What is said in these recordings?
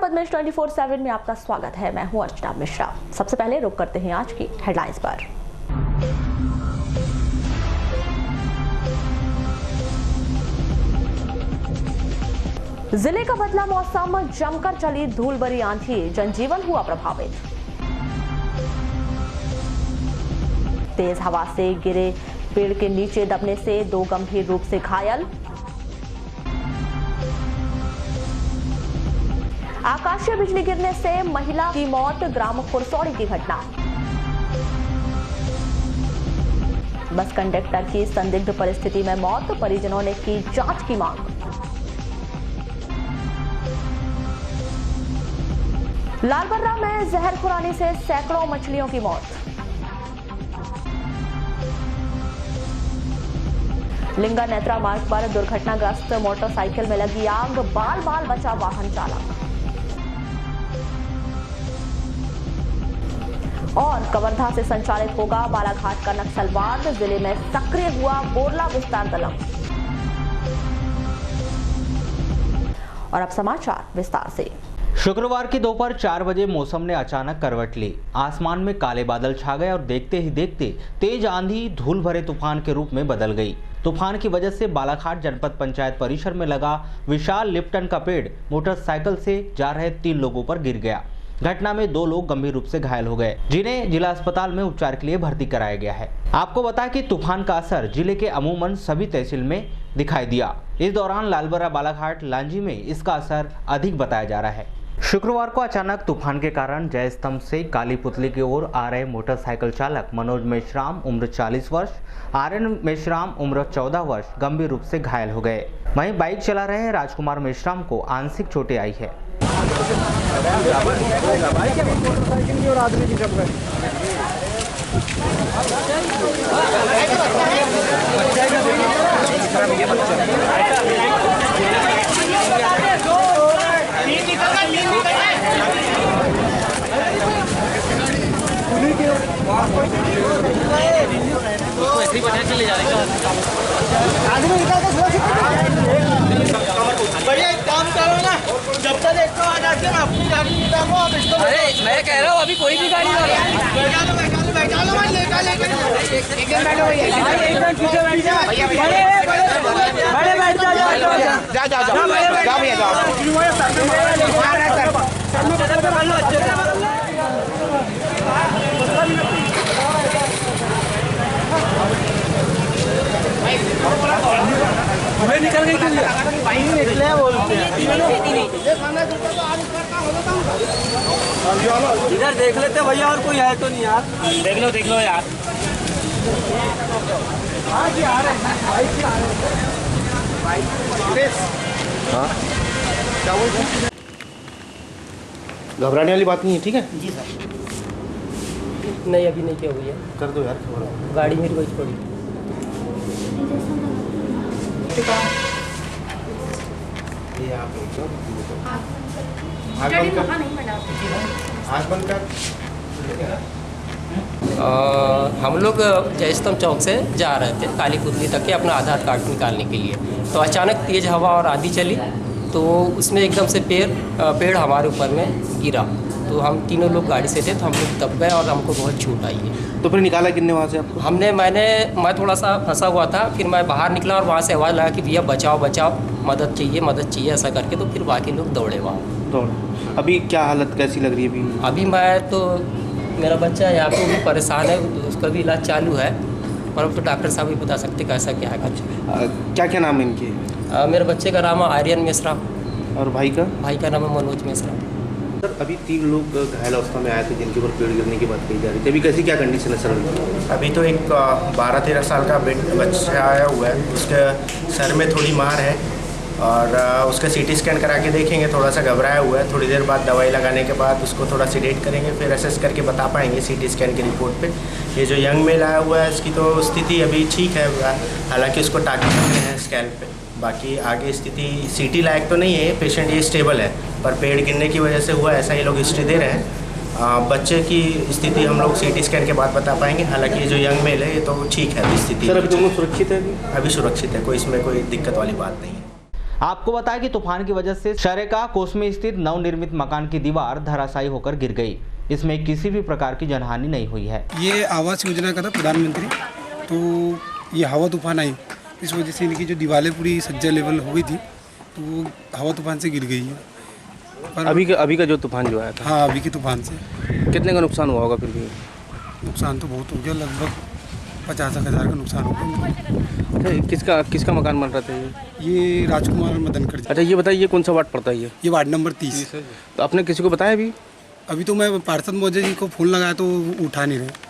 पद्मेश 24/7 में आपका स्वागत है। मैं हूं अर्चना मिश्रा। सबसे पहले रुक करते हैं आज की हेडलाइंस पर। जिले का बदला मौसम, जमकर चली धूल भरी आंधी, जनजीवन हुआ प्रभावित। तेज हवा से गिरे पेड़ के नीचे दबने से 2 गंभीर रूप से घायल। आकाशीय बिजली गिरने से महिला की मौत, ग्राम खुरसौड़ी की घटना। बस कंडक्टर की संदिग्ध परिस्थिति में मौत, परिजनों ने की जांच की मांग। लालबर्रा में जहर खुरानी से सैकड़ों मछलियों की मौत। लिंगा नेत्रा मार्ग पर दुर्घटनाग्रस्त मोटरसाइकिल में लगी आग, बाल बाल बचा वाहन चालक। और कवर्धा से संचालित होगा बालाघाट का नक्सलवाद, जिले में सक्रिय हुआ बोरला विस्तार दलम। और अब समाचार विस्तार से। शुक्रवार की दोपहर 4 बजे मौसम ने अचानक करवट ली। आसमान में काले बादल छा गए और देखते ही देखते तेज आंधी धूल भरे तूफान के रूप में बदल गई। तूफान की वजह से बालाघाट जनपद पंचायत परिसर में लगा विशाल लिप्टन का पेड़ मोटरसाइकिल से जा रहे 3 लोगों पर गिर गया। घटना में 2 लोग गंभीर रूप से घायल हो गए, जिन्हें जिला अस्पताल में उपचार के लिए भर्ती कराया गया है। आपको बताएं कि तूफान का असर जिले के अमूमन सभी तहसील में दिखाई दिया। इस दौरान लालबर्रा बालाघाट लांजी में इसका असर अधिक बताया जा रहा है। शुक्रवार को अचानक तूफान के कारण जय स्तंभ से काली पुतली की ओर आ रहे मोटरसाइकिल चालक मनोज मेश्राम उम्र 40 वर्ष, आर्यन मेश्राम उम्र 14 वर्ष गंभीर रूप से घायल हो गए। वहीं बाइक चला रहे राजकुमार मेश्राम को आंशिक चोटें आई है। भैया एक काम करो ना, जब तक एक तो आ जाते हैं अपनी गाड़ी निकालो आप इसको। अरे मैं कह रहा हूँ अभी कोई भी गाड़ी बैठा लो भाई, एकदम बैठो भैया, पीछे बैठ जाओ, बड़े बैठ जाओ, जाओ भैया हमें निकल गई निकले बोलते हैं। इधर देख लेते भैया, और कोई है तो नहीं यार। देख लो यार। घबराने वाली बात नहीं है, ठीक है जी सर। नहीं अभी नहीं क्या हुई है, कर दो यार। गाड़ी मेरी वही पड़ी। हम लोग जय स्तंभ चौक से जा रहे थे काली पुतली तक के अपना आधार कार्ड निकालने के लिए, तो अचानक तेज़ हवा और आंधी चली, तो उसमें एकदम से पेड़ हमारे ऊपर में गिरा, तो हम तीनों लोग गाड़ी से थे, तो हम लोग दब गए और हमको बहुत छूट आई है। तो फिर निकाला कितने वहाँ से आपको? मैं थोड़ा सा फंसा हुआ था, फिर मैं बाहर निकला और वहाँ से आवाज़ लगा कि भैया बचाओ मदद चाहिए ऐसा करके, तो फिर बाकी लोग दौड़े वहाँ। अभी क्या हालत कैसी लग रही है अभी मैं तो मेरा बच्चा यहाँ पे भी परेशान है, उसका भी इलाज चालू है, और अब तो डॉक्टर साहब भी बता सकते कैसा क्या है कुछ। क्या नाम है इनके? मेरे बच्चे का नाम है आर्यन मिश्रा और भाई का नाम है मनोज मिश्रा। सर अभी 3 लोग घायल अवस्था में आए थे जिनके ऊपर पेड़ गिरने की बात कही जा रही थी, अभी कैसी क्या कंडीशन है सर? अभी तो एक 12-13 साल का बच्चा आया हुआ है, उसके सर में थोड़ी मार है और उसका CT स्कैन करा के देखेंगे, थोड़ा सा घबराया हुआ है। थोड़ी देर बाद दवाई लगाने के बाद उसको थोड़ा सीडेट करेंगे, फिर असेस करके बता पाएंगे CT स्कैन की रिपोर्ट पे। ये जो यंग मेल आया हुआ है इसकी तो स्थिति अभी ठीक है, हालांकि उसको टाँके करते हैं स्कैल्प पे। बाकी आगे स्थिति CT लायक तो नहीं है, पेशेंट ये स्टेबल है, पर पेड़ गिरने की वजह से हुआ ऐसा ये लोग हिस्ट्री दे रहे हैं। बच्चे की स्थिति हम लोग CT स्कैन के बाद बता पाएंगे, हालांकि ये जो यंग मेल है ये तो ठीक है स्थिति। सर अभी दोनों सुरक्षित है? अभी सुरक्षित है, कोई इसमें कोई दिक्कत वाली बात नहीं है। आपको बताया कि तूफान की वजह से शरेका कोस में स्थित नवनिर्मित मकान की दीवार धराशायी होकर गिर गई। इसमें किसी भी प्रकार की जनहानि नहीं हुई है। ये आवास योजना का था प्रधानमंत्री, तो ये हवा तूफान आई, इस वजह से इनकी जो दीवारें पूरी सज्जा लेवल हो गई थी, तो वो हवा तूफान से गिर गई है। पर अभी का जो तूफान जो आया था, हाँ, अभी के तूफान से कितने का नुकसान हुआ होगा? फिर भी नुकसान तो बहुत हो गया, लगभग 50,000 का नुकसान हो गया। अच्छा, किसका मकान बन रहा था ये राजकुमार मदनकर जी। अच्छा, ये बताइए कौन सा वार्ड पड़ता है ये वार्ड नंबर 30। तो आपने किसी को बताया अभी तो मैं पार्षद महोदय जी को फोन लगाया तो वो उठा नहीं रहे।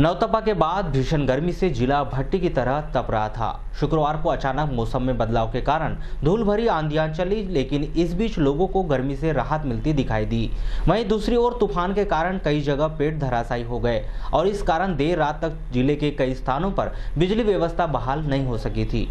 नवतपा के बाद भीषण गर्मी से जिला भट्टी की तरह तप रहा था। शुक्रवार को अचानक मौसम में बदलाव के कारण धूल भरी आंधियां चली, लेकिन इस बीच लोगों को गर्मी से राहत मिलती दिखाई दी। वहीं दूसरी ओर तूफान के कारण कई जगह पेड़ धराशायी हो गए और इस कारण देर रात तक जिले के कई स्थानों पर बिजली व्यवस्था बहाल नहीं हो सकी थी।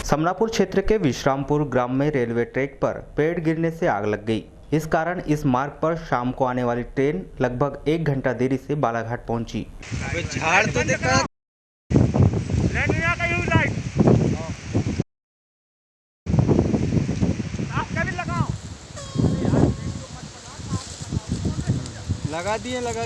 समनापुर क्षेत्र के विश्रामपुर ग्राम में रेलवे ट्रैक पर पेड़ गिरने से आग लग गई। इस कारण इस मार्ग पर शाम को आने वाली ट्रेन लगभग 1 घंटा देरी से बालाघाट पहुंची। झाड़ तो देखा लगा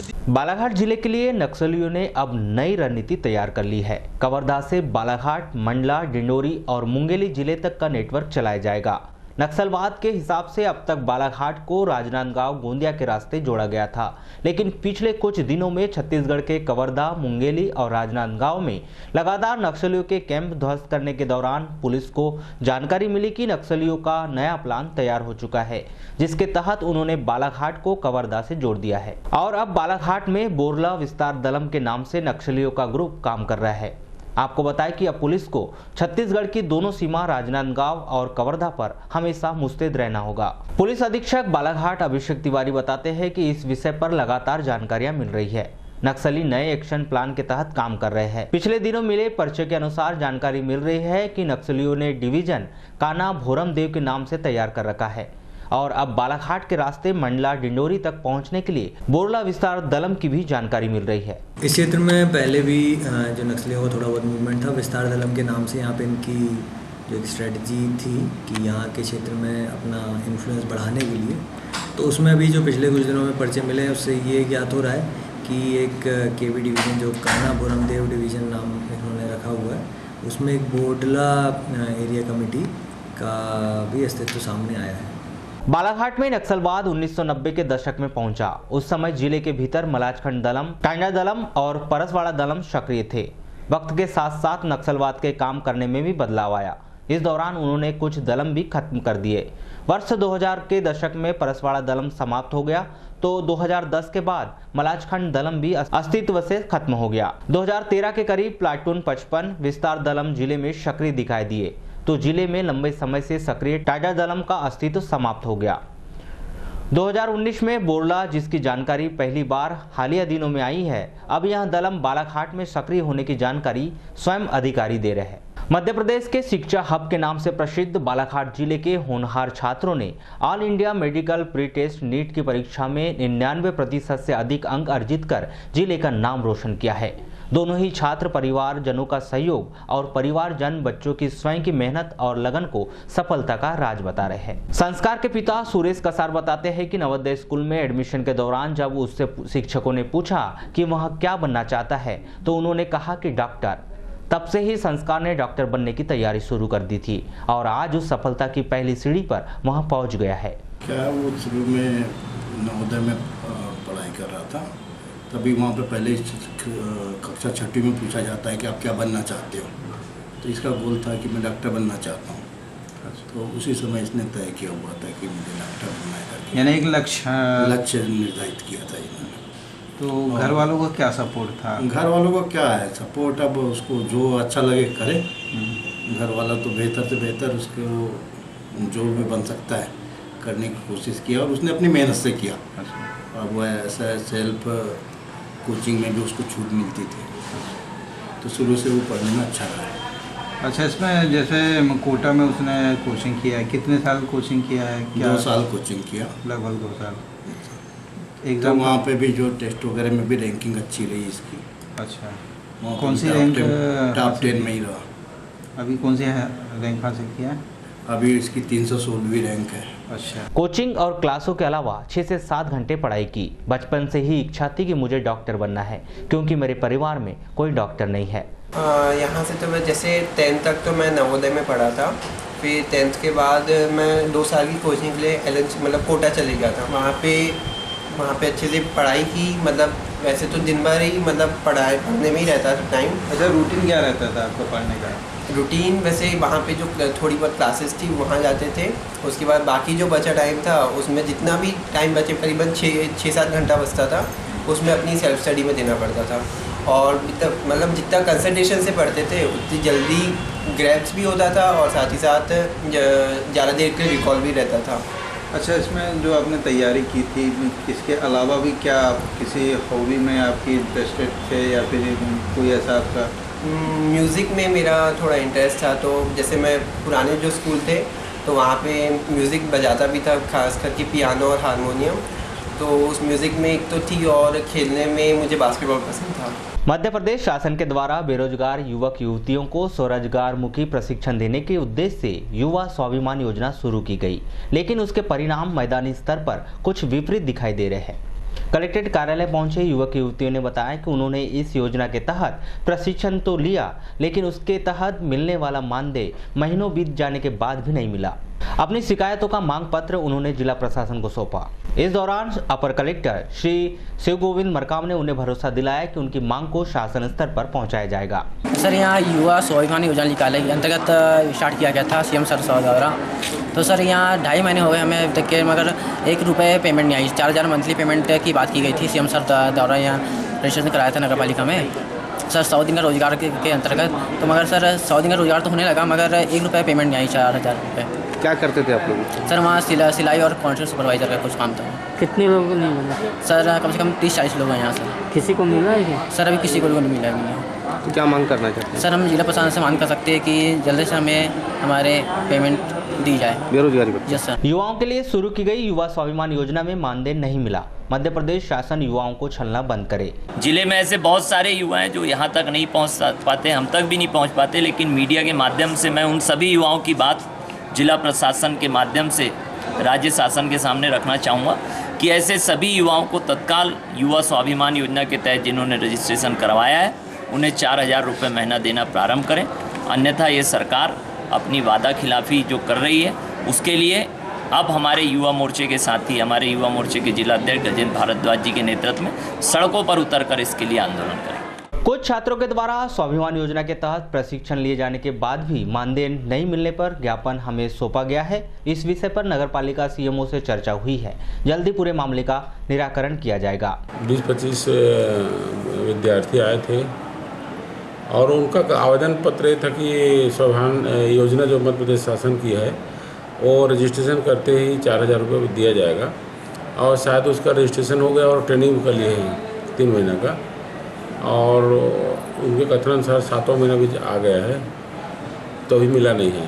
दिए। बालाघाट जिले के लिए नक्सलियों ने अब नई रणनीति तैयार कर ली है। कवर्धा से बालाघाट, मंडला, डिंडोरी और मुंगेली जिले तक का नेटवर्क चलाया जाएगा। नक्सलवाद के हिसाब से अब तक बालाघाट को राजनांदगांव गोंदिया के रास्ते जोड़ा गया था, लेकिन पिछले कुछ दिनों में छत्तीसगढ़ के कवर्धा, मुंगेली और राजनांदगांव में लगातार नक्सलियों के कैंप ध्वस्त करने के दौरान पुलिस को जानकारी मिली कि नक्सलियों का नया प्लान तैयार हो चुका है, जिसके तहत उन्होंने बालाघाट को कवर्धा से जोड़ दिया है और अब बालाघाट में बोरला विस्तार दलम के नाम से नक्सलियों का ग्रुप काम कर रहा है। आपको बताएं कि अब पुलिस को छत्तीसगढ़ की दोनों सीमा राजनांदगांव और कवर्धा पर हमेशा मुस्तैद रहना होगा। पुलिस अधीक्षक बालाघाट अभिषेक तिवारी बताते हैं कि इस विषय पर लगातार जानकारियां मिल रही है। नक्सली नए एक्शन प्लान के तहत काम कर रहे हैं। पिछले दिनों मिले पर्चे के अनुसार जानकारी मिल रही है कि नक्सलियों ने डिवीजन काना भोरम देव के नाम से तैयार कर रखा है और अब बालाघाट के रास्ते मंडला डिंडोरी तक पहुंचने के लिए बोरला विस्तार दलम की भी जानकारी मिल रही है। इस क्षेत्र में पहले भी जो नक्सलियों का थोड़ा बहुत मूवमेंट था, विस्तार दलम के नाम से यहाँ पे इनकी जो एक स्ट्रेटजी थी कि यहाँ के क्षेत्र में अपना इन्फ्लुएंस बढ़ाने के लिए, तो उसमें अभी जो पिछले कुछ दिनों में पर्चे मिले हैं उससे ये ज्ञात हो रहा है कि एक केवी डिवीज़न जो काना भोरम देव डिवीज़न नाम इन्होंने रखा हुआ है, उसमें एक बोडला एरिया कमेटी का भी अस्तित्व सामने आया है। बालाघाट में नक्सलवाद 1990 के दशक में पहुंचा। उस समय जिले के भीतर मलाजखंड दलम, टांडा दलम और परसवाड़ा दलम सक्रिय थे। वक्त के साथ साथ नक्सलवाद के काम करने में भी बदलाव आया। इस दौरान उन्होंने कुछ दलम भी खत्म कर दिए। वर्ष 2000 के दशक में परसवाड़ा दलम समाप्त हो गया तो 2010 के बाद मलाजखंड दलम भी अस्तित्व से खत्म हो गया। 2013 के करीब प्लाटून 55 विस्तार दलम जिले में सक्रिय दिखाई दिए तो जिले में लंबे समय से सक्रिय टाइडा दलम का अस्तित्व समाप्त हो गया। 2019 में बोरला, जिसकी जानकारी पहली बार हालिया दिनों में आई है, अब यह दलम बालाघाट में सक्रिय होने की जानकारी स्वयं अधिकारी दे रहे हैं। मध्य प्रदेश के शिक्षा हब के नाम से प्रसिद्ध बालाघाट जिले के होनहार छात्रों ने all India medical pre test NEET की परीक्षा में 99% से अधिक अंक अर्जित कर जिले का नाम रोशन किया है। दोनों ही छात्र परिवारजनों का सहयोग और परिवारजन बच्चों की स्वयं की मेहनत और लगन को सफलता का राज बता रहे हैं। संस्कार के पिता सुरेश कसार बताते हैं कि नवोदय स्कूल में एडमिशन के दौरान जब उससे शिक्षकों ने पूछा कि वह क्या बनना चाहता है तो उन्होंने कहा कि डॉक्टर। तब से ही संस्कार ने डॉक्टर बनने की तैयारी शुरू कर दी थी और आज उस सफलता की पहली सीढ़ी पर वह पहुंच गया है। क्या वो शुरू में नवोदय में पढ़ाई कर रहा था, तभी वहाँ पे पहले कक्षा 6वीं में पूछा जाता है कि आप क्या बनना चाहते हो, तो इसका गोल था कि मैं डॉक्टर बनना चाहता हूँ। तो उसी समय इसने तय किया हुआ था कि मुझे डॉक्टर बनना है करके, यानी एक लक्ष्य निर्धारित किया था इन्होंने। तो घर वालों का क्या सपोर्ट था? घर वालों का क्या है सपोर्ट, अब उसको जो अच्छा लगे करे। घर वाला तो बेहतर से बेहतर उसको जो भी बन सकता है करने की कोशिश किया और उसने अपनी मेहनत से किया। अब वह ऐसा सेल्फ कोचिंग में भी उसको छूट मिलती थी, तो शुरू से वो पढ़ने में अच्छा रहा। अच्छा, इसमें जैसे कोटा में उसने कोचिंग किया है, कितने साल कोचिंग किया है? क्या 2 साल कोचिंग किया, लगभग 2 साल। एग्जाम वहाँ पे भी जो टेस्ट वगैरह में भी रैंकिंग अच्छी रही इसकी। अच्छा, कौन सी रैंक? टॉप 10 में ही रहा। अभी कौन सी रैंक हासिल किया है? अभी इसकी 316वीं रैंक है। अच्छा। कोचिंग और क्लासों के अलावा 6 से 7 घंटे पढ़ाई की। बचपन से ही इच्छा थी कि मुझे डॉक्टर बनना है क्योंकि मेरे परिवार में कोई डॉक्टर नहीं है। यहाँ से तो मैं जैसे 10th तक तो मैं नवोदय में पढ़ा था, फिर 10th के बाद मैं 2 साल की कोचिंग के लिए LNC मतलब कोटा चले गया था। वहाँ पे अच्छे से पढ़ाई की, मतलब वैसे तो दिन भर ही मतलब पढ़ने में ही रहता था टाइम। अच्छा, रूटीन क्या रहता था आपका पढ़ने का? रूटीन वैसे वहाँ पे जो थोड़ी बहुत क्लासेस थी वहाँ जाते थे, उसके बाद बाकी जो बचा टाइम था उसमें जितना भी टाइम बचे करीबन 6-7 घंटा बचता था उसमें अपनी सेल्फ स्टडी में देना पड़ता था। और मतलब जितना कंसंट्रेशन से पढ़ते थे उतनी जल्दी ग्रैप्स भी होता था और साथ ही साथ ज़्यादा देर के रिकॉल भी रहता था। अच्छा, इसमें जो आपने तैयारी की थी इसके अलावा भी क्या आप किसी हॉबी में आपकी इंटरेस्टेड थे या फिर कोई ऐसा आपका? म्यूज़िक में मेरा थोड़ा इंटरेस्ट था, तो जैसे मैं पुराने जो स्कूल थे तो वहाँ पे म्यूज़िक बजाता भी था, खास करके पियानो और हारमोनियम। तो उस म्यूज़िक में एक तो थी और खेलने में मुझे बास्केटबॉल पसंद था। मध्य प्रदेश शासन के द्वारा बेरोजगार युवक युवतियों को स्वरोजगार मुखी प्रशिक्षण देने के उद्देश्य से युवा स्वाभिमान योजना शुरू की गई, लेकिन उसके परिणाम मैदानी स्तर पर कुछ विपरीत दिखाई दे रहे हैं। कलेक्ट्रेट कार्यालय पहुंचे युवक युवतियों ने बताया कि उन्होंने इस योजना के तहत प्रशिक्षण तो लिया, लेकिन उसके तहत मिलने वाला मानदेय महीनों बीत जाने के बाद भी नहीं मिला। अपनी शिकायतों का मांग पत्र उन्होंने जिला प्रशासन को सौंपा। इस दौरान अपर कलेक्टर श्री शिव गोविंद मरकाम ने उन्हें भरोसा दिलाया कि उनकी मांग को शासन स्तर पर पहुंचाया जाएगा। सर यहाँ युवा स्वाभिमान योजना निकाले के अंतर्गत स्टार्ट किया गया था सीएम सर द्वारा। तो सर यहाँ 2.5 महीने हो गए हमें अभी तक के, मगर 1 रुपये पेमेंट नहीं आई। 4,000 मंथली पेमेंट की बात की गई थी सीएम सर द्वारा, यहाँ रजिस्ट्रेशन कराया था नगर पालिका में सर 100 दिन का रोजगार के अंतर्गत। तो मगर सर 100 दिन का रोजगार तो होने लगा, मगर 1 रुपये पेमेंट नहीं आई। 4,000 रुपये। क्या करते थे आप लोग? सर वहाँ सिलाई और कॉन्ट्रैक्ट सुपरवाइजर का कुछ काम था। कितने लोगों को नहीं मिला? सर कम से कम 30-40 लोग हैं यहाँ सर। किसी को मिला है क्या? सर अभी किसी को नहीं मिला है। तो क्या मांग करना चाहते हैं? सर हम जिला प्रशासन से मांग कर सकते हैं कि जल्दी से हमें हमारे पेमेंट दी जाए। बेरोजगारी पर। Yes sir. युवाओं के लिए शुरू की गई युवा स्वाभिमान योजना में मानदेय नहीं मिला। मध्य प्रदेश शासन युवाओं को छलना बंद करे। जिले में ऐसे बहुत सारे युवा हैं जो यहाँ तक नहीं पहुँच पाते, हम तक भी नहीं पहुँच पाते, लेकिन मीडिया के माध्यम से मैं उन सभी युवाओं की बात जिला प्रशासन के माध्यम से राज्य शासन के सामने रखना चाहूँगा कि ऐसे सभी युवाओं को तत्काल युवा स्वाभिमान योजना के तहत जिन्होंने रजिस्ट्रेशन करवाया है उन्हें 4,000 रुपये महीना देना प्रारंभ करें। अन्यथा ये सरकार अपनी वादा खिलाफी जो कर रही है उसके लिए अब हमारे युवा मोर्चे के साथी, हमारे युवा मोर्चे के जिला अध्यक्ष गजेंद्र भारद्वाज जी के नेतृत्व में सड़कों पर उतरकर इसके लिए आंदोलन करें। कुछ छात्रों के द्वारा स्वाभिमान योजना के तहत प्रशिक्षण लिए जाने के बाद भी मानदेय नहीं मिलने पर ज्ञापन हमें सौंपा गया है। इस विषय पर नगरपालिका सीएमओ से चर्चा हुई है। जल्दी पूरे मामले का निराकरण किया जाएगा। 20-25 विद्यार्थी आए थे और उनका आवेदन पत्र था कि स्वाभिमान योजना जो मध्य प्रदेश शासन की है और रजिस्ट्रेशन करते ही 4,000 रुपये दिया जाएगा और शायद उसका रजिस्ट्रेशन हो गया और ट्रेनिंग कर लिए हैं 3 महीने का, और उनके कथनानुसार 7वां महीना भी आ गया है तो भी मिला नहीं है।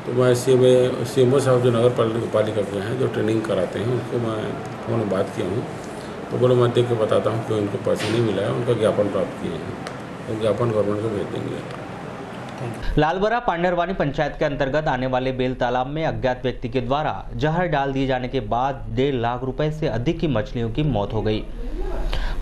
तो मैं सीएमओ साहब जो नगर पालिका के हैं जो ट्रेनिंग कराते हैं उनको मैं फ़ोन में बात किया हूँ, तो बोलो मैं देख के बताता हूँ कि उनको पैसे नहीं मिला है, उनका ज्ञापन प्राप्त किए हैं, तो ज्ञापन गवर्नमेंट को भेज देंगे। लालबरा पांडरवानी पंचायत के अंतर्गत आने वाले बेल तालाब में अज्ञात व्यक्ति के द्वारा जहर डाल दिए जाने के बाद 1.5 लाख रुपए से अधिक की मछलियों की मौत हो गई।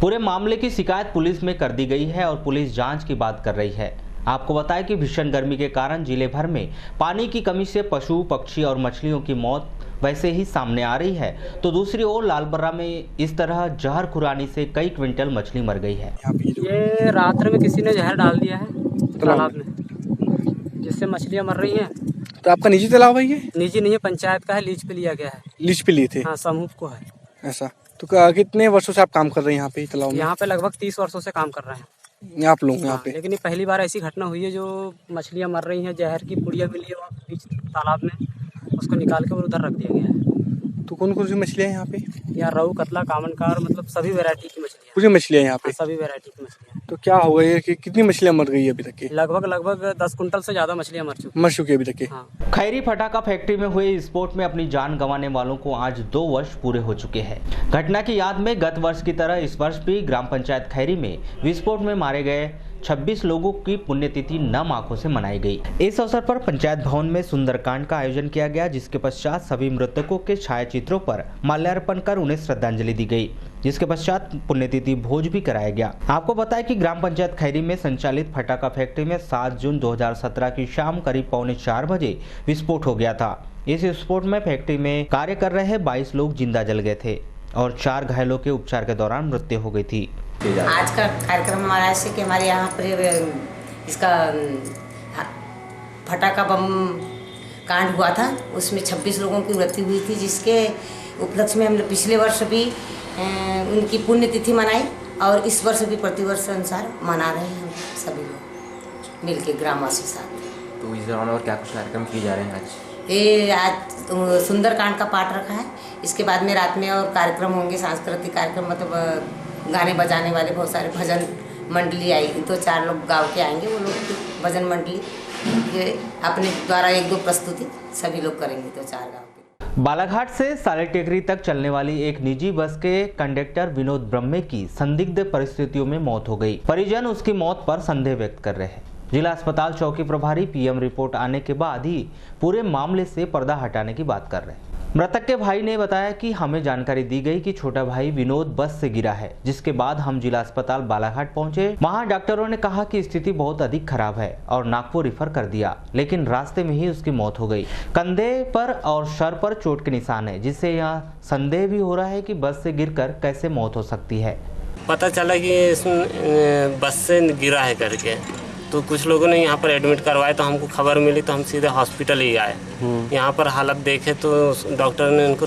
पूरे मामले की शिकायत पुलिस में कर दी गई है और पुलिस जांच की बात कर रही है। आपको बताएं कि भीषण गर्मी के कारण जिले भर में पानी की कमी से पशु, पक्षी और मछलियों की मौत वैसे ही सामने आ रही है, तो दूसरी ओर लालबरा में इस तरह जहर खुरानी से कई क्विंटल मछली मर गई है। ये रात्र में किसी ने जहर डाल दिया है तालाब में, जिससे मछलियाँ मर रही हैं। तो आपका निजी तालाब है ये? निजी नहीं है, पंचायत का है, लीज पे लिया गया है। लीज पे लिए थे? हाँ, समूह को है। ऐसा तो कितने वर्षों से आप काम कर रहे हैं यहाँ पे तालाब में? यहाँ पे लगभग 30 वर्षों से काम कर रहे हैं आप लोग यहाँ पे। लेकिन ये पहली बार ऐसी घटना हुई है जो मछलियाँ मर रही हैं, जहर की पुड़िया मिली है वहाँ बीच तालाब में, उसको निकाल के उधर रख दिया गया है। तो कौन कौन सी मछलियाँ यहाँ पे? यहाँ रहू, कतला, कामनकार, मतलब सभी वैरायटी की मछलियाँ। पूरी मछलियाँ यहाँ पे? सभी वैरायटी की मछलियाँ। तो क्या हुआ ये कि कितनी मछलियाँ मर गई अभी तक की? लगभग 10 कुंटल से ज्यादा मछलियाँ मर चुकी अभी तक की। हाँ। खैरी फटाका फैक्ट्री में हुए विस्फोट में अपनी जान गंवाने वालों को आज 2 वर्ष पूरे हो चुके हैं। घटना की याद में गत वर्ष की तरह इस वर्ष भी ग्राम पंचायत खैरी में विस्फोट में मारे गए 26 लोगों की पुण्यतिथि नम आंखों से मनाई गई। इस अवसर पर पंचायत भवन में सुंदरकांड का आयोजन किया गया, जिसके पश्चात सभी मृतकों के छायाचित्रों पर माल्यार्पण कर उन्हें श्रद्धांजलि दी गई, जिसके पश्चात पुण्यतिथि भोज भी कराया गया। आपको बताएं कि ग्राम पंचायत खैरी में संचालित फटाका फैक्ट्री में 7 जून 2017 की शाम करीब 3:45 बजे विस्फोट हो गया था। इस विस्फोट में फैक्ट्री में कार्य कर रहे 22 लोग जिंदा जल गए थे और 4 घायलों के उपचार के दौरान मृत्यु हो गई थी। आज का कार्यक्रम हमारा ऐसे कि हमारे यहाँ पर इसका फटाका बम कांड हुआ था, उसमें 26 लोगों की मृत्यु हुई थी, जिसके उपलक्ष्य में हमने पिछले वर्ष भी उनकी पुण्यतिथि मनाई और इस वर्ष भी प्रतिवर्ष अनुसार मना रहे हैं हम सभी लोग मिलके ग्रामवासी साथ। तो इस दौरान और क्या कुछ कार्यक्रम किए जा रहे हैं आज? ये आज सुंदरकांड का पाठ रखा है, इसके बाद में रात में और कार्यक्रम होंगे, सांस्कृतिक कार्यक्रम, मतलब गाने बजाने वाले बहुत सारे भजन मंडली आई, 2-4 लोग गाँव के आएंगे, वो लोग भजन मंडली के अपने द्वारा 1-2 प्रस्तुति सभी लोग करेंगे 2-4 गाँव के। बालाघाट से साले टेकरी तक चलने वाली एक निजी बस के कंडक्टर विनोद ब्रह्मे की संदिग्ध परिस्थितियों में मौत हो गई। परिजन उसकी मौत पर संदेह व्यक्त कर रहे हैं। जिला अस्पताल चौकी प्रभारी पीएम रिपोर्ट आने के बाद ही पूरे मामले से पर्दा हटाने की बात कर रहे हैं। मृतक के भाई ने बताया कि हमें जानकारी दी गई कि छोटा भाई विनोद बस से गिरा है, जिसके बाद हम जिला अस्पताल बालाघाट पहुंचे। वहां डॉक्टरों ने कहा कि स्थिति बहुत अधिक खराब है और नागपुर रिफर कर दिया, लेकिन रास्ते में ही उसकी मौत हो गई। कंधे पर और सर पर चोट के निशान है, जिससे यह संदेह भी हो रहा है कि बस से गिरकर कैसे मौत हो सकती है। पता चला कि बस से गिरा है करके, तो कुछ लोगों ने यहाँ पर एडमिट करवाया, तो हमको खबर मिली तो हम सीधे हॉस्पिटल ही आए। यहाँ पर हालत देखे तो डॉक्टर ने उनको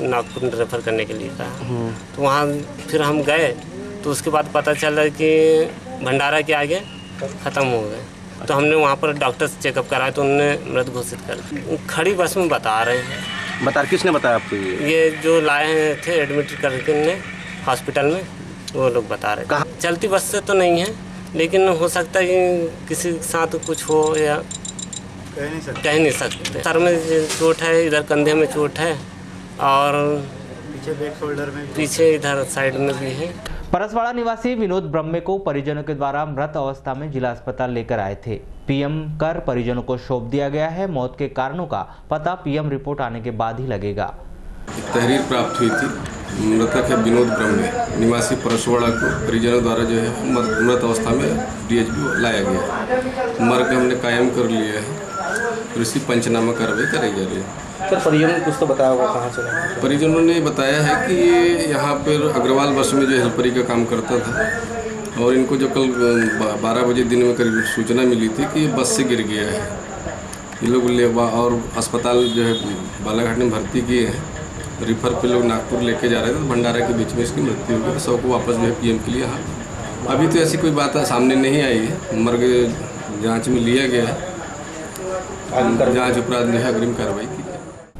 नागपुर रेफ़र करने के लिए कहा। तो वहाँ फिर हम गए तो उसके बाद पता चला कि भंडारा के आगे ख़त्म हो गए। तो हमने वहाँ पर डॉक्टर से चेकअप कराया तो उन्होंने मृत घोषित कर दिया। खड़ी बस में बता रहे हैं। किसने बताया आपको? ये जो लाए थे एडमिट करके हॉस्पिटल में, वो लोग बता रहे। कहाँ? चलती बस से तो नहीं है, लेकिन हो सकता है कि किसी के साथ कुछ हो या कह नहीं सकते। सर में चोट है, इधर कंधे में चोट है और पीछे बैक शोल्डर में, पीछे इधर साइड में भी है। परसवाड़ा निवासी विनोद ब्रह्मे को परिजनों के द्वारा मृत अवस्था में जिला अस्पताल लेकर आए थे। पीएम कर परिजनों को सौंप दिया गया है। मौत के कारणों का पता पीएम रिपोर्ट आने के बाद ही लगेगा। तहरीर प्राप्त हुई थी, मृतक है विनोद ब्रह्मे, निवासी परसवाड़ा को परिजनों द्वारा जो है मृत अवस्था में डीएचबी लाया गया। मर्ग हमने कायम कर लिया है, फिर इसी पंचनामा कार्रवाई कराई जा रही है। सर, परिजनों ने कुछ तो बताया होगा कहाँ से? परिजनों ने बताया है कि यहाँ पर अग्रवाल बस में जो हेल्परी का काम करता था और इनको जो कल 12 बजे दिन में करीब सूचना मिली थी कि बस से गिर गया है। ये लोग और अस्पताल जो है बालाघाट में भर्ती किए हैं। रिफर पे लोग नागपुर लेके जा रहे थे, तो भंडारा के बीच में इसकी मृत्यु हो गई। सब को वापस जो है पीएम के लिए यहाँ अभी तो ऐसी कोई बात सामने नहीं आई है। मर्ग जांच में लिया गया है, जांच उपरांत जो है अग्रिम कार्रवाई की।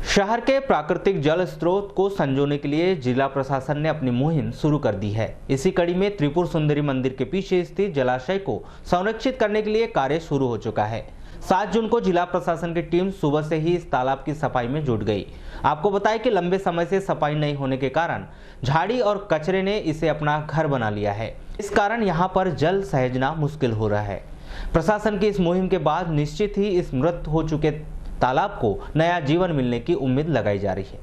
शहर के प्राकृतिक जल स्रोत को संजोने के लिए जिला प्रशासन ने अपनी मुहिम शुरू कर दी है। इसी कड़ी में त्रिपुर सुंदरी मंदिर के पीछे स्थित जलाशय को संरक्षित करने के लिए कार्य शुरू हो चुका है। 7 जून को जिला प्रशासन की टीम सुबह से ही इस तालाब की सफाई में जुट गई। आपको बताएं कि लंबे समय से सफाई नहीं होने के कारण झाड़ी और कचरे ने इसे अपना घर बना लिया है। इस कारण यहाँ पर जल सहेजना मुश्किल हो रहा है। प्रशासन की इस मुहिम के बाद निश्चित ही इस मृत हो चुके तालाब को नया जीवन मिलने की उम्मीद लगाई जा रही है।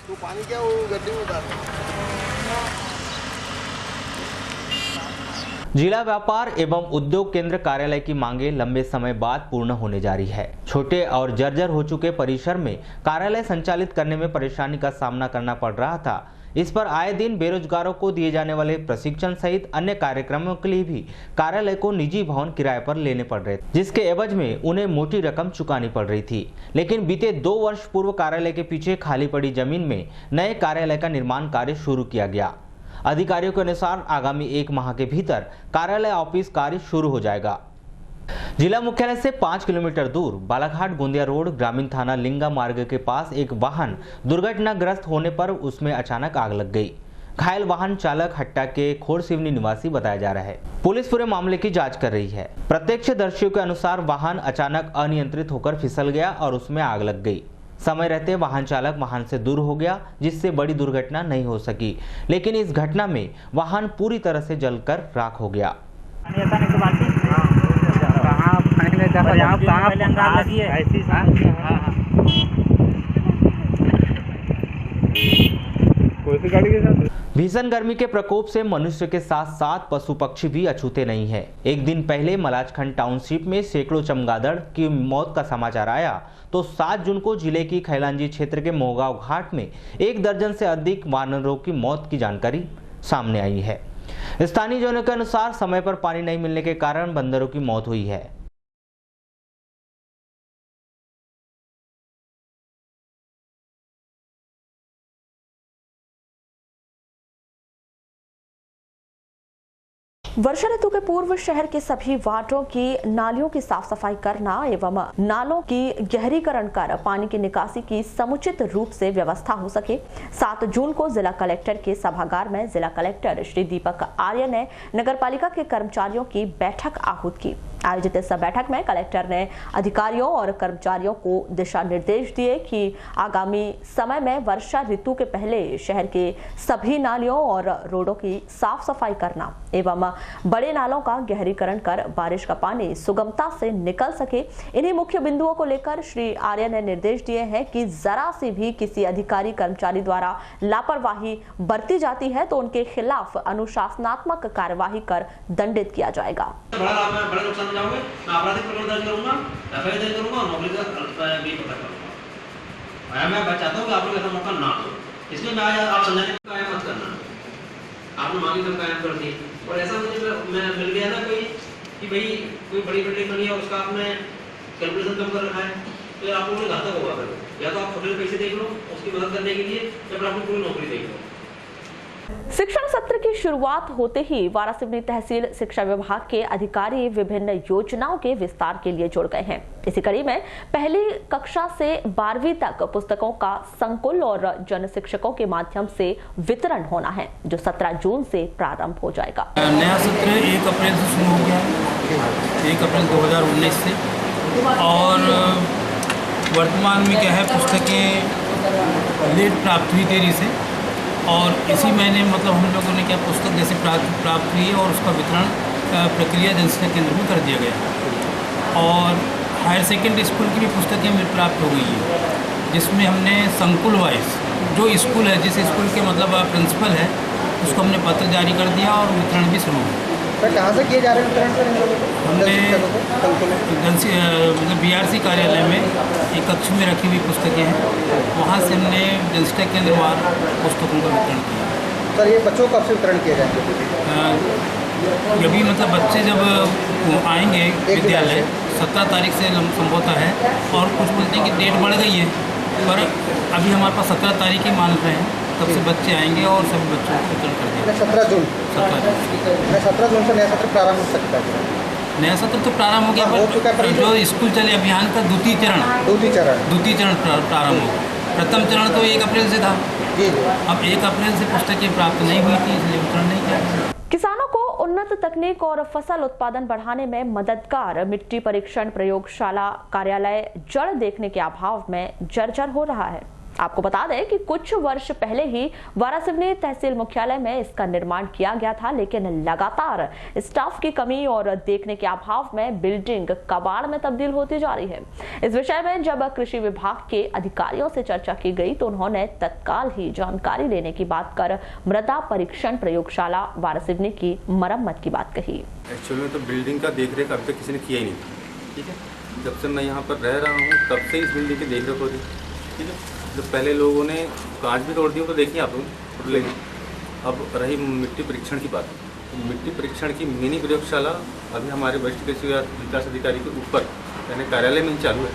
तो पानी क्या वो गड्ढे में उतार। जिला व्यापार एवं उद्योग केंद्र कार्यालय की मांगे लंबे समय बाद पूर्ण होने जा रही है। छोटे और जर्जर हो चुके परिसर में कार्यालय संचालित करने में परेशानी का सामना करना पड़ रहा था। इस पर आए दिन बेरोजगारों को दिए जाने वाले प्रशिक्षण सहित अन्य कार्यक्रमों के लिए भी कार्यालय को निजी भवन किराए पर लेने पड़ रहे थे, जिसके एवज में उन्हें मोटी रकम चुकानी पड़ रही थी। लेकिन बीते 2 वर्ष पूर्व कार्यालय के पीछे खाली पड़ी जमीन में नए कार्यालय का निर्माण कार्य शुरू किया गया। अधिकारियों के अनुसार आगामी 1 माह के भीतर कार्यालय ऑफिस कार्य शुरू हो जाएगा। जिला मुख्यालय से 5 किलोमीटर दूर बालाघाट गोंदिया रोड ग्रामीण थाना लिंगा मार्ग के पास एक वाहन दुर्घटनाग्रस्त होने पर उसमें अचानक आग लग गई। घायल वाहन चालक हट्टा के खोरसिवनी निवासी बताया जा रहा है। पुलिस पूरे मामले की जांच कर रही है। प्रत्यक्षदर्शियों के अनुसार वाहन अचानक अनियंत्रित होकर फिसल गया और उसमें आग लग गई। समय रहते वाहन चालक वाहन से दूर हो गया, जिससे बड़ी दुर्घटना नहीं हो सकी। लेकिन इस घटना में वाहन पूरी तरह से जलकर राख हो गया। भीषण गर्मी के प्रकोप से मनुष्य के साथ साथ पशु पक्षी भी अछूते नहीं है। एक दिन पहले मलाजखंड टाउनशिप में सैकड़ों चमगादड़ की मौत का समाचार आया तो 7 जून को जिले की खैलांजी क्षेत्र के मोहगांव घाट में 1 दर्जन से अधिक वानरों की मौत की जानकारी सामने आई है। स्थानीय जनों के अनुसार समय पर पानी नहीं मिलने के कारण बंदरों की मौत हुई है। वर्षा ऋतु के पूर्व शहर के सभी वार्डों की नालियों की साफ सफाई करना एवं नालों की गहरीकरण कर पानी की निकासी की समुचित रूप से व्यवस्था हो सके। 7 जून को जिला कलेक्टर के सभागार में जिला कलेक्टर श्री दीपक आर्य ने नगरपालिका के कर्मचारियों की बैठक आहूत की। आयोजित इस बैठक में कलेक्टर ने अधिकारियों और कर्मचारियों को दिशा निर्देश दिए कि आगामी समय में वर्षा ऋतु के पहले शहर के सभी नालियों और रोडों की साफ सफाई करना एवं बड़े नालों का गहरीकरण कर बारिश का पानी सुगमता से निकल सके। इन्हीं मुख्य बिंदुओं को लेकर श्री आर्य ने निर्देश दिए हैं कि जरा सी भी किसी अधिकारी कर्मचारी द्वारा लापरवाही बरती जाती है तो उनके खिलाफ अनुशासनात्मक कार्यवाही कर दंडित किया जाएगा। बड़ा नुकसान में जाओगे, मैं आपराधिक प्रकरण दर्ज करूंगा, एफआईआर दर्ज करूंगा और नौकरी का भी पता करूंगा। मैं चाहता हूँ कि आप लोग ऐसा मौका ना दो, इसलिए मैं आज आप समझाने का कायम मत करना। आपने मांगी तो कायम कर दी और ऐसा मुझे मैं मिल गया ना कोई कि भाई कोई बड़ी बिल्डिंग बनी है और उसका आपने कैलकुलेशन कम कर रखा है तो आप लोगों ने घातक होगा फिर। या तो आप छोटे पैसे देख लो उसकी मदद करने के लिए या फिर आपको पूरी नौकरी देख लो। शिक्षण सत्र की शुरुआत होते ही वारासिवनी तहसील शिक्षा विभाग के अधिकारी विभिन्न योजनाओं के विस्तार के लिए जुड़ गए हैं। इसी कड़ी में पहली कक्षा से 12वीं तक पुस्तकों का संकुल और जन शिक्षकों के माध्यम से वितरण होना है, जो 17 जून से प्रारंभ हो जाएगा। नया सत्र 1 अप्रैल से शुरू हो गया है, 1 अप्रैल 2019 से, और वर्तमान में क्या है, पुस्तकें लेट प्राप्त हुई देरी से, और इसी महीने मतलब हम लोगों ने क्या पुस्तक जैसे प्राप्त हुई है और उसका वितरण प्रक्रिया जनशिक्षा केंद्र में कर दिया गया। और हायर सेकेंडरी स्कूल की भी पुस्तकें प्राप्त हो गई है, जिसमें हमने संकुल वाइज जो स्कूल है, जिस स्कूल के मतलब प्रिंसिपल है, उसको हमने पत्र जारी कर दिया और वितरण भी शुरू हो। सर कहाँ से किए जा रहे हैं वितरण? हमने मतलब BRC कार्यालय में एक कक्ष में रखी हुई पुस्तकें हैं, वहाँ से हमने जनशिक्षा केंद्रवार पुस्तकों का वितरण किया। सर ये बच्चों को कब से वितरण किया जाएगा? अभी मतलब बच्चे जब आएंगे विद्यालय 17 तारीख से संभवतः है, और कुछ बोलते हैं कि डेट बढ़ गई है, पर अभी हमारे पास 17 तारीख ही मान रहे हैं, तब से बच्चे आएंगे और सभी बच्चों को वितरण कर देंगे। 17 जून से नया सत्र प्रारंभ हो सकता है। नया सत्र तो प्रारंभ हो गया, पर जो स्कूल चले अभियान का द्वितीय चरण प्रारंभ हो। प्रथम चरण तो 1 अप्रैल से था, अब 1 अप्रैल से पुस्तकें प्राप्त नहीं हुई थी, इसलिए वितरण नहीं किया। किसानों को उन्नत तकनीक और फसल उत्पादन बढ़ाने में मददगार मिट्टी परीक्षण प्रयोगशाला कार्यालय जड़ देखने के अभाव में जर्जर हो रहा है। आपको बता दें कि कुछ वर्ष पहले ही वारासिवनी तहसील मुख्यालय में इसका निर्माण किया गया था, लेकिन लगातार स्टाफ की कमी और देखने के अभाव में बिल्डिंग कबाड़ में तब्दील होती जा रही है। इस विषय में जब कृषि विभाग के अधिकारियों से चर्चा की गई तो उन्होंने तत्काल ही जानकारी लेने की बात कर मृदा परीक्षण प्रयोगशाला वारासिवनी की मरम्मत की बात कही। एक्चुअली तो बिल्डिंग का देखरेख अभी तक किसी ने किया ही नहीं, ठीक है। जब से मैं यहाँ पर रह रहा हूँ तब से इस बिल्डिंग की देखरेख हो रही, ठीक है। जब पहले लोगों ने कांच भी तोड़ दिया तो देखिए आप लोग, लेकिन अब रही मिट्टी परीक्षण की बात, तो मिट्टी परीक्षण की मिनी प्रयोगशाला अभी हमारे वरिष्ठ कृषि विकास अधिकारी के ऊपर यानी कार्यालय में चालू है,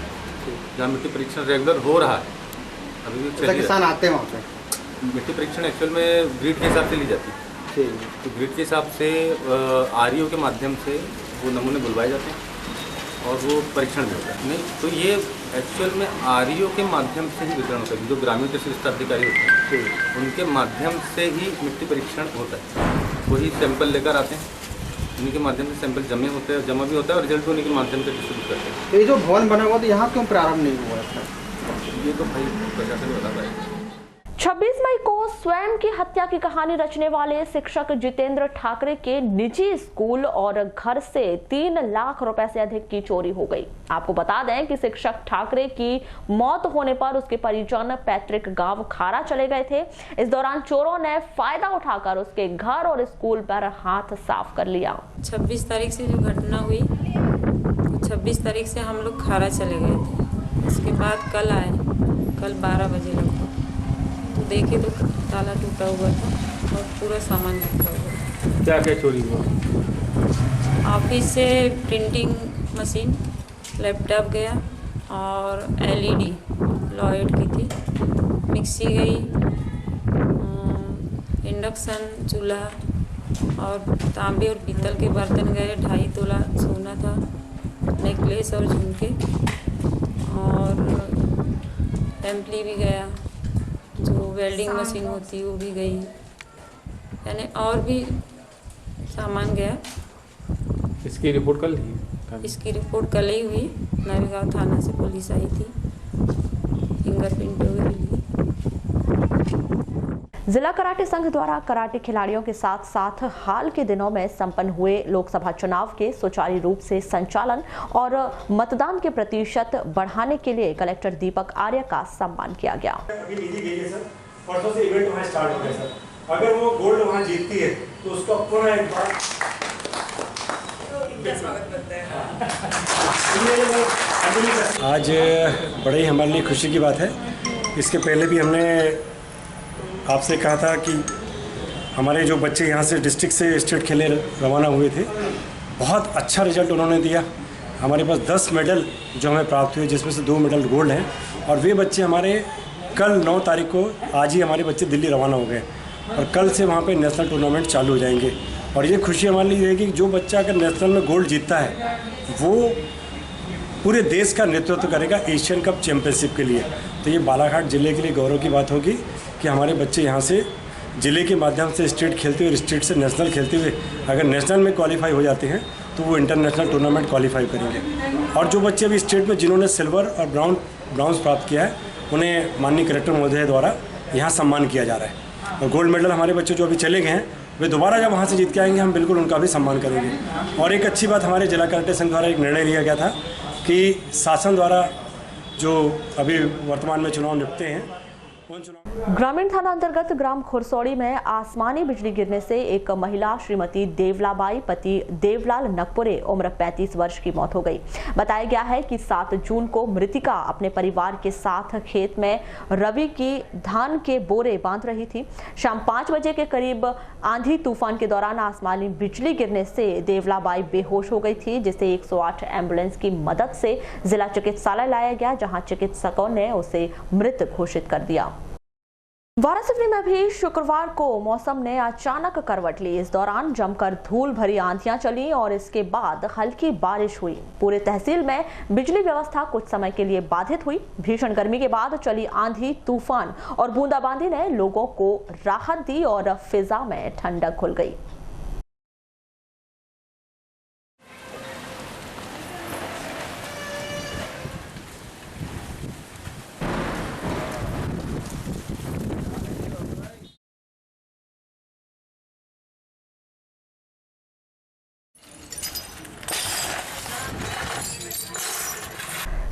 जहाँ मिट्टी परीक्षण रेगुलर हो रहा है। अभी भी किसान आते हैं वहाँ पे। मिट्टी परीक्षण एक्चुअल में ग्रिड के हिसाब से ली जाती है, तो ग्रिड के हिसाब से REO के माध्यम से वो नमूने बुलवाए जाते हैं और वो परीक्षण भी होता है। नहीं तो ये एक्चुअल में REO के माध्यम से ही वितरण होता है, जो ग्रामीण कृषि विस्तार अधिकारी होते हैं उनके माध्यम से ही मिट्टी परीक्षण होता है। वही सैंपल लेकर आते हैं, उनके माध्यम से सैंपल जमा भी होता है और रिजल्ट भी उनके माध्यम से डिस्ट्रीब्यूट करते हैं। तो ये जो भवन बना हुआ तो यहाँ क्यों प्रारंभ नहीं हुआ है? ये तो भाई प्रशासन बता पाएगा। 26 मई को स्वयं की हत्या की कहानी रचने वाले शिक्षक जितेंद्र ठाकरे के निजी स्कूल और घर से 3 लाख रुपए से अधिक की चोरी हो गई। आपको बता दें कि शिक्षक ठाकरे की मौत होने पर उसके परिजन पैतृक गांव खारा चले गए थे। इस दौरान चोरों ने फायदा उठाकर उसके घर और स्कूल पर हाथ साफ कर लिया। 26 तारीख से जो घटना हुई, 26 तारीख से हम लोग खारा चले गए थे। इसके बाद कल आए, कल 12 बजे लगभग, तो देखे तो ताला टूटा हुआ था और पूरा सामान टूटा हुआ था। क्या क्या चोरी हुआ? ऑफिस से प्रिंटिंग मशीन, लैपटॉप गया और LED लॉयड की थी, मिक्सी गई, इंडक्शन चूल्हा और तांबे और पीतल के बर्तन गए, 2.5 तोला सोना था, नेकलेस और झुमके, और टेम्पली भी गया, जो वेल्डिंग मशीन होती है वो भी गई, यानी और भी सामान गया। इसकी रिपोर्ट कल ली? इसकी रिपोर्ट कल ही हुई। नवीगांव थाना से पुलिस आई थी फिंगरप्रिंटों के लिए। जिला कराटे संघ द्वारा कराटे खिलाड़ियों के साथ साथ हाल के दिनों में संपन्न हुए लोकसभा चुनाव के सुचारू रूप से संचालन और मतदान के प्रतिशत बढ़ाने के लिए कलेक्टर दीपक आर्य का सम्मान किया गया। अभी नीति गई है सर, परसों से इवेंट वहाँ स्टार्ट हो गया सर। अगर वो गोल्ड वहाँ जीतती है तो उसका पुनः एक बार स्वागत करते हैं। आज बड़े ही हमारे लिए खुशी की बात है। इसके पहले भी हमने आपसे कहा था कि हमारे जो बच्चे यहाँ से डिस्ट्रिक्ट से स्टेट खेले रवाना हुए थे, बहुत अच्छा रिजल्ट उन्होंने दिया। हमारे पास 10 मेडल जो हमें प्राप्त हुए, जिसमें से 2 मेडल गोल्ड हैं। और वे बच्चे हमारे कल 9 तारीख को, आज ही हमारे बच्चे दिल्ली रवाना हो गए और कल से वहाँ पे नेशनल टूर्नामेंट चालू हो जाएंगे। और ये खुशी हमारे लिए रहेगी कि जो बच्चा अगर नेशनल में गोल्ड जीतता है वो पूरे देश का नेतृत्व करेगा एशियन कप चैंपियनशिप के लिए। तो ये बालाघाट ज़िले के लिए गौरव की बात होगी कि हमारे बच्चे यहाँ से ज़िले के माध्यम से स्टेट खेलते हुए, स्टेट से नेशनल खेलते हुए अगर नेशनल में क्वालिफाई हो जाते हैं तो वो इंटरनेशनल टूर्नामेंट क्वालिफाई करेंगे। और जो बच्चे अभी स्टेट में जिन्होंने सिल्वर और ब्राउन्स प्राप्त किया है, उन्हें माननीय कलेक्टर महोदय द्वारा यहाँ सम्मान किया जा रहा है। और गोल्ड मेडल हमारे बच्चे जो अभी चले गए हैं, वे दोबारा जब वहाँ से जीत के आएंगे, हम बिल्कुल उनका भी सम्मान करेंगे। और एक अच्छी बात, हमारे जिला कराटे संघ द्वारा एक निर्णय लिया गया था कि शासन द्वारा जो अभी वर्तमान में चुनाव निपटे हैं, ग्रामीण थाना अंतर्गत ग्राम खुरसौड़ी में आसमानी बिजली गिरने से एक महिला श्रीमती देवलाबाई पति देवलाल नकपुरे उम्र 35 वर्ष की मौत हो गई। बताया गया है कि 7 जून को मृतिका अपने परिवार के साथ खेत में रवि की धान के बोरे बांध रही थी। शाम 5 बजे के करीब आंधी तूफान के दौरान आसमानी बिजली गिरने से देवलाबाई बेहोश हो गई थी, जिसे 108 एम्बुलेंस की मदद से जिला चिकित्सालय लाया गया, जहां चिकित्सकों ने उसे मृत घोषित कर दिया। वारासिवनी में भी शुक्रवार को मौसम ने अचानक करवट ली। इस दौरान जमकर धूल भरी आंधियां चली और इसके बाद हल्की बारिश हुई। पूरे तहसील में बिजली व्यवस्था कुछ समय के लिए बाधित हुई। भीषण गर्मी के बाद चली आंधी, तूफान और बूंदाबांदी ने लोगों को राहत दी और फिजा में ठंडक घुल गई।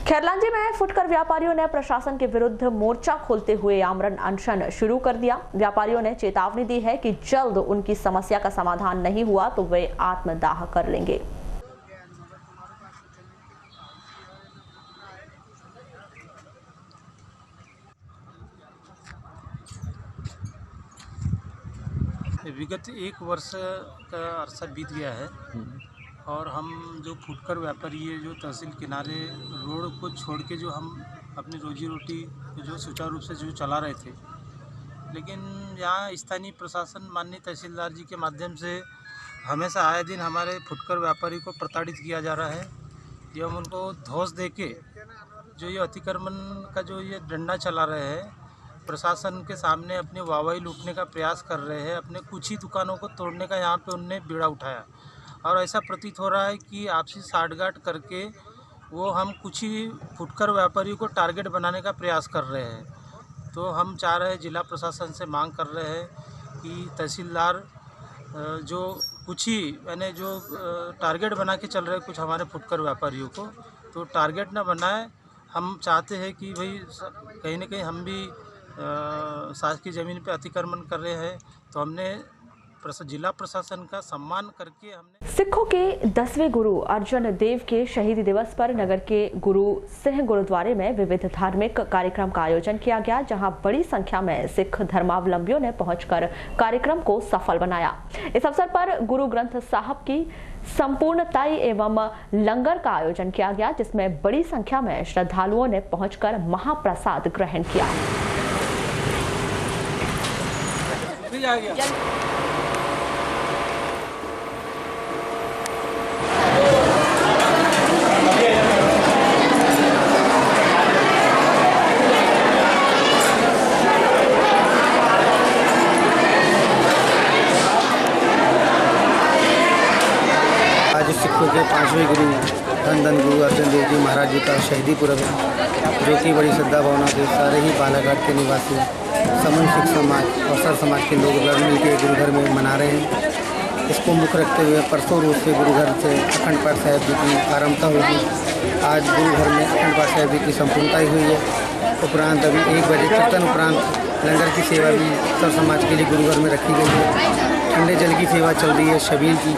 खैरलांजी में फुटकर व्यापारियों ने प्रशासन के विरुद्ध मोर्चा खोलते हुए आमरण अनशन शुरू कर दिया। व्यापारियों ने चेतावनी दी है कि जल्द उनकी समस्या का समाधान नहीं हुआ तो वे आत्मदाह कर लेंगे। विगत 1 वर्ष का अरसा बीत गया है और हम जो फुटकर व्यापारी है, जो तहसील किनारे रोड को छोड़ के जो हम अपनी रोजी रोटी जो सुचारू रूप से जो चला रहे थे, लेकिन यहाँ स्थानीय प्रशासन माननीय तहसीलदार जी के माध्यम से हमेशा आए दिन हमारे फुटकर व्यापारी को प्रताड़ित किया जा रहा है एवं उनको धौंस देके जो ये अतिक्रमण का जो ये डंडा चला रहे हैं, प्रशासन के सामने अपनी वाहवाही लूटने का प्रयास कर रहे हैं। अपने कुछ ही दुकानों को तोड़ने का यहाँ पे उनने बीड़ा उठाया और ऐसा प्रतीत हो रहा है कि आपसी साठगांठ करके वो हम कुछ ही फुटकर व्यापारियों को टारगेट बनाने का प्रयास कर रहे हैं। तो हम चाह रहे हैं, जिला प्रशासन से मांग कर रहे हैं कि तहसीलदार जो कुछ ही यानी जो टारगेट बना के चल रहे हैं कुछ हमारे फुटकर व्यापारियों को, तो टारगेट ना बनाए। हम चाहते हैं कि भाई कहीं ना कहीं हम भी शासकीय ज़मीन पे अतिक्रमण कर रहे हैं, तो हमने जिला प्रशासन का सम्मान करके हमने सिखों के 10वें गुरु अर्जन देव के शहीदी दिवस पर नगर के गुरु सिंह गुरुद्वारे में विविध धार्मिक कार्यक्रम का आयोजन किया गया, जहां बड़ी संख्या में सिख धर्मावलंबियों ने पहुंचकर कार्यक्रम को सफल बनाया। इस अवसर पर गुरु ग्रंथ साहब की संपूर्णताई एवं लंगर का आयोजन किया गया, जिसमें बड़ी संख्या में श्रद्धालुओं ने पहुंचकर महाप्रसाद ग्रहण किया। सिखों के 5वें गुरु धन धन गुरु अर्जन देव जी महाराज जी का शहीदी पुरब है, जो कि बड़ी श्रद्धा भावना के सारे ही बालाघाट के निवासी समूह सिख समाज और सर समाज के लोग मिल के गुरुघर में मना रहे हैं। इसको मुख्य रखते हुए परसों रोज से गुरुघर से अखंड पाठ साहिब जी की आरंभता होगी। आज गुरुघर में अखंड पाठ साहिब जी की संपूर्णता ही हुई है। उपरांत अभी 1 बजे कीर्तन उपरांत लंगर की सेवा भी सर समाज के लिए गुरुघर में रखी गई है। ठंडे जल की सेवा चल रही है शबील की।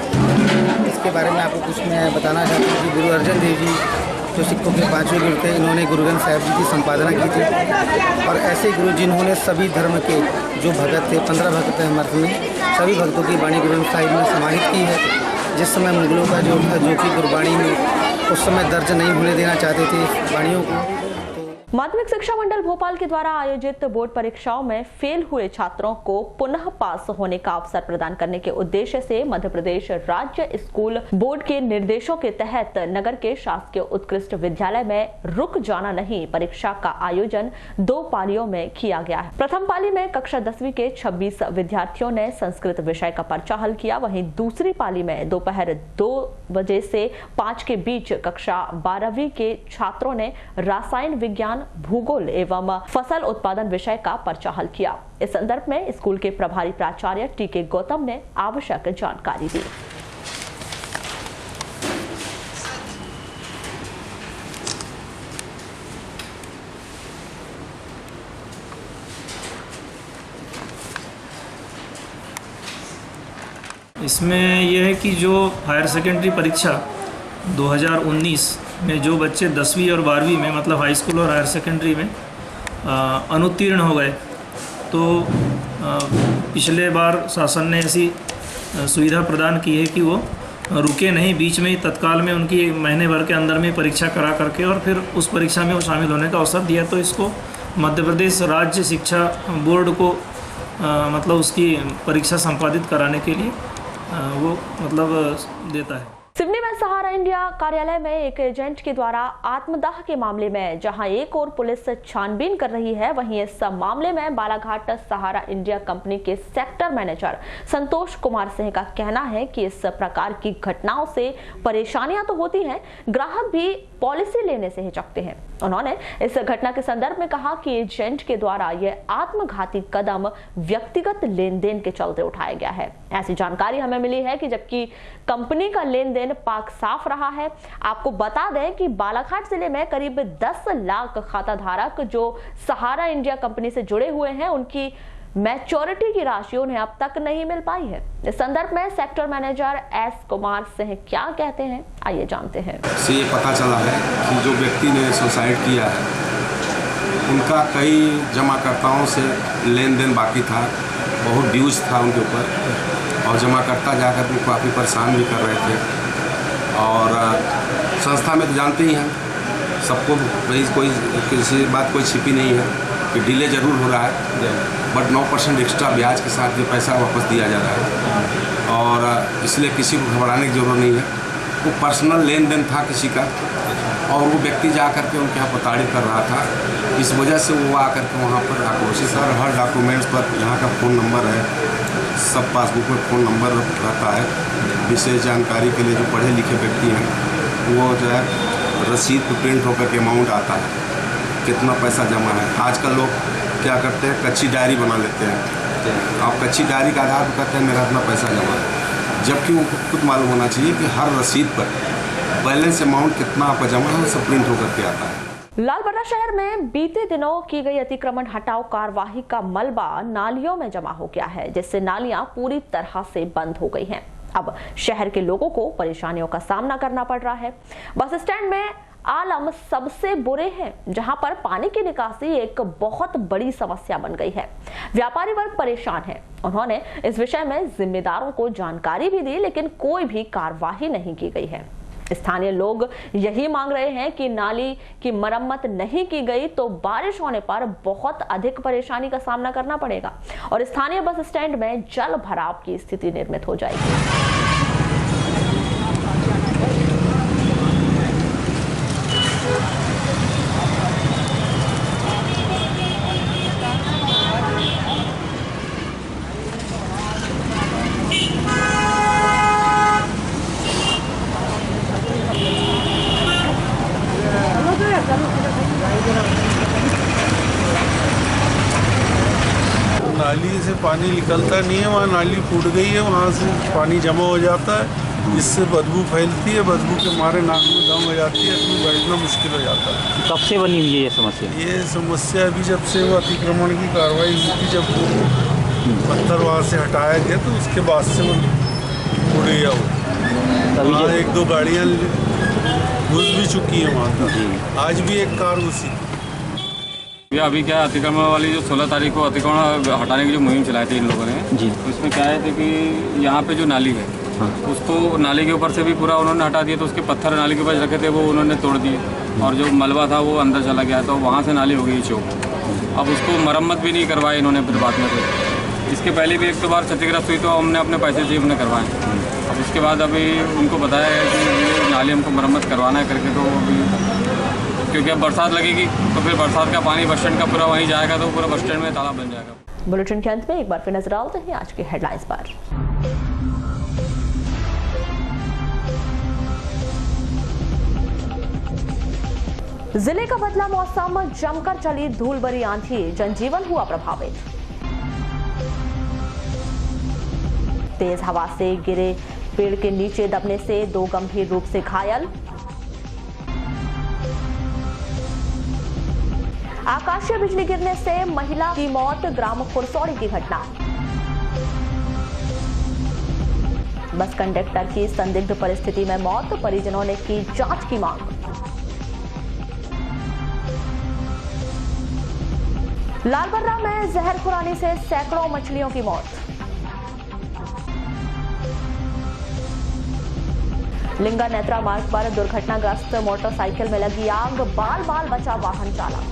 इसके बारे में आपको कुछ मैं बताना चाहता हूँ कि गुरु अर्जन देव जी जो सिखों के 5वें गुरु थे, इन्होंने गुरु ग्रंथ साहिब जी की संपादना की थी। और ऐसे गुरु जिन्होंने सभी धर्म के जो भगत थे, 15 भगत हैं हमारे में, सभी भक्तों की वाणी गुरु ग्रंथ साहिब में समाहित की है। जिस समय मुगलों का जो था, जो कि गुरबाणी में उस समय दर्ज नहीं होने देना चाहते थे वाणियों को। माध्यमिक शिक्षा मंडल भोपाल के द्वारा आयोजित बोर्ड परीक्षाओं में फेल हुए छात्रों को पुनः पास होने का अवसर प्रदान करने के उद्देश्य से मध्य प्रदेश राज्य स्कूल बोर्ड के निर्देशों के तहत नगर के शासकीय उत्कृष्ट विद्यालय में रुक जाना नहीं परीक्षा का आयोजन 2 पालियों में किया गया है। प्रथम पाली में कक्षा 10वीं के 26 विद्यार्थियों ने संस्कृत विषय का पर्चा हल किया। वहीं दूसरी पाली में दोपहर 2 बजे से 5 के बीच कक्षा 12वीं के छात्रों ने रसायन विज्ञान, भूगोल एवं फसल उत्पादन विषय का पर्चा हल किया। इस संदर्भ में स्कूल के प्रभारी प्राचार्य टीके गौतम ने आवश्यक जानकारी दी। इसमें यह है कि जो हायर सेकेंडरी परीक्षा 2019 में जो बच्चे 10वीं और 12वीं में मतलब हाई स्कूल और हायर सेकेंडरी में अनुत्तीर्ण हो गए, तो पिछले बार शासन ने ऐसी सुविधा प्रदान की है कि वो रुके नहीं, बीच में ही तत्काल में उनकी महीने भर के अंदर में परीक्षा करा करके और फिर उस परीक्षा में वो शामिल होने का अवसर दिया। तो इसको मध्य प्रदेश राज्य शिक्षा बोर्ड को मतलब उसकी परीक्षा संपादित कराने के लिए वो मतलब देता है। सिवनी में सहारा इंडिया कार्यालय में एक एजेंट के द्वारा आत्मदाह के मामले में जहां एक और पुलिस छानबीन कर रही है, वहीं इस मामले में बालाघाट सहारा इंडिया कंपनी के सेक्टर मैनेजर संतोष कुमार सिंह का कहना है कि इस प्रकार की घटनाओं से परेशानियां तो होती हैं, ग्राहक भी पॉलिसी लेने से हिचकते हैं। उन्होंने इस घटना के संदर्भ में कहा कि एजेंट के द्वारा यह आत्मघाती कदम व्यक्तिगत लेन देन के चलते उठाया गया है। ऐसी जानकारी हमें मिली है कि जबकि कंपनी का लेन देन पाक साफ रहा है। आपको बता दें कि बालाघाट जिले में करीब 10 लाख खाता धारक जो सहारा इंडिया कंपनी से जुड़े हुए हैं, उनकी मैच्योरिटी की राशि उन्हें अब तक नहीं मिल पाई है। इस संदर्भ में sector manager S Kumar Singh क्या कहते हैं, आइए जानते हैं। से ये पता चला है कि जो व्यक्ति ने सुसाइड किया है उनका कई जमाकर्ताओं से लेन देन बाकी था, बहुत ड्यूज था उनके ऊपर, और जमाकर्ता जाकर के काफ़ी परेशान भी कर रहे थे। और संस्था में तो जानते ही हैं सबको, भाई कोई किसी बात कोई छिपी नहीं है कि डिले ज़रूर हो रहा है, बट 9% एक्स्ट्रा ब्याज के साथ ये पैसा वापस दिया जा रहा है। और इसलिए किसी को घबराने की ज़रूरत नहीं है। वो पर्सनल लेन देन था किसी का, और वो व्यक्ति जा कर के उनके यहाँ प्रताड़ित कर रहा था। इस वजह से वो आकर के वहाँ पर आक्रोशित, और हर डॉक्यूमेंट्स पर यहाँ का फ़ोन नंबर है, सब पासबुक में फ़ोन नंबर रहता है। विशेष जानकारी के लिए जो पढ़े लिखे व्यक्ति हैं वो जो है रसीद पर प्रिंट होकर के अमाउंट आता है, कितना पैसा जमा है। आजकल लोग क्या करते हैं, कच्ची डायरी बना लेते हैं। आप कच्ची डायरी का आधार पर कहते हैं मेरा इतना पैसा जमा है, जबकि उनको खुद मालूम होना चाहिए कि हर रसीद पर बैलेंस अमाउंट कितना आपका जमा है, सब प्रिंट होकर के आता है। लालबर्रा शहर में बीते दिनों की गई अतिक्रमण हटाओ कार्यवाही का मलबा नालियों में जमा हो गया है, जिससे नालियां पूरी तरह से बंद हो गई हैं। अब शहर के लोगों को परेशानियों का सामना करना पड़ रहा है। बस स्टैंड में आलम सबसे बुरे हैं, जहां पर पानी की निकासी एक बहुत बड़ी समस्या बन गई है। व्यापारी वर्ग परेशान है। उन्होंने इस विषय में जिम्मेदारों को जानकारी भी दी, लेकिन कोई भी कार्यवाही नहीं की गई है। स्थानीय लोग यही मांग रहे हैं कि नाली की मरम्मत नहीं की गई तो बारिश होने पर बहुत अधिक परेशानी का सामना करना पड़ेगा और स्थानीय बस स्टैंड में जल भराव की स्थिति निर्मित हो जाएगी। से पानी निकलता नहीं है, वहाँ नाली फूट गई है, वहाँ से पानी जमा हो जाता है, जिससे बदबू फैलती है, बदबू के मारे नाक में दम हो जाती है, इसमें बैठना मुश्किल हो जाता है। कब से बनी हुई है ये समस्या? ये समस्या अभी जब से वो अतिक्रमण की कार्रवाई हुई थी, जब वो पत्थर वहाँ से हटाया गया तो उसके बाद से वो उड़ गया वो। वहाँ एक दो गाड़ियाँ घुस भी चुकी हैं वहाँ तक, आज भी एक कार घुसी। ये अभी क्या अतिक्रमण वाली जो 16 तारीख को अतिक्रमण हटाने की जो मुहिम चलाई थी इन लोगों ने जी, तो इसमें क्या है कि यहाँ पे जो नाली है उसको नाली के ऊपर से भी पूरा उन्होंने हटा दिया, तो उसके पत्थर नाली के ऊपर रखे थे वो उन्होंने तोड़ दिए, और जो मलबा था वो अंदर चला गया, तो वहाँ से नाली हो गई चौक। अब उसको मरम्मत भी नहीं करवाई इन्होंने फिर बाद में। तो इसके पहले भी एक दो बार क्षतिग्रस्त हुई तो हमने अपने पैसे से हमने करवाए। अब उसके बाद अभी उनको बताया है कि ये नाली हमको मरम्मत करवाना है करके, तो अभी क्योंकि अब बरसात लगेगी तो फिर बरसात का पानी बस स्टैंड का पूरा वहीं जाएगा, तो पूरा बस स्टैंड में तालाब बन जाएगा। बुलेटिन के अंत में एक बार फिर नजर डालते हैं आज की हेडलाइंस पर। जिले का बदला मौसम, जमकर चली धूल भरी आंधी, जनजीवन हुआ प्रभावित। तेज हवा से गिरे पेड़ के नीचे दबने से 2 गंभीर रूप से घायल। आकाशीय बिजली गिरने से महिला की मौत, ग्राम खुरसौड़ी की घटना। बस कंडक्टर की संदिग्ध परिस्थिति में मौत, परिजनों ने की जांच की मांग। लालबर्रा में जहर खुरानी से सैकड़ों मछलियों की मौत। लिंगा नेत्रा मार्ग पर दुर्घटनाग्रस्त मोटरसाइकिल में लगी आग, बाल बाल बचा वाहन चालक।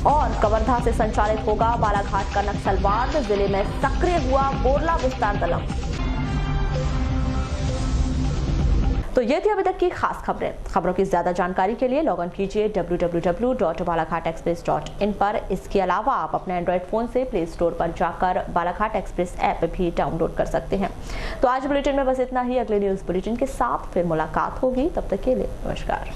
और कवर्धा से संचालित होगा बालाघाट का नक्सलवाद, जिले में सक्रिय हुआ बोरला विस्तार दलम। तो ये थी अभी तक की खास खबरें। खबरों की ज्यादा जानकारी के लिए लॉग इन कीजिए www.balaghategxpress.in पर। इसके अलावा आप अपने एंड्रॉइड फोन से प्ले स्टोर पर जाकर बालाघाट एक्सप्रेस ऐप भी डाउनलोड कर सकते हैं। तो आज बुलेटिन में बस इतना ही। अगले न्यूज बुलेटिन के साथ फिर मुलाकात होगी, तब तक के लिए नमस्कार।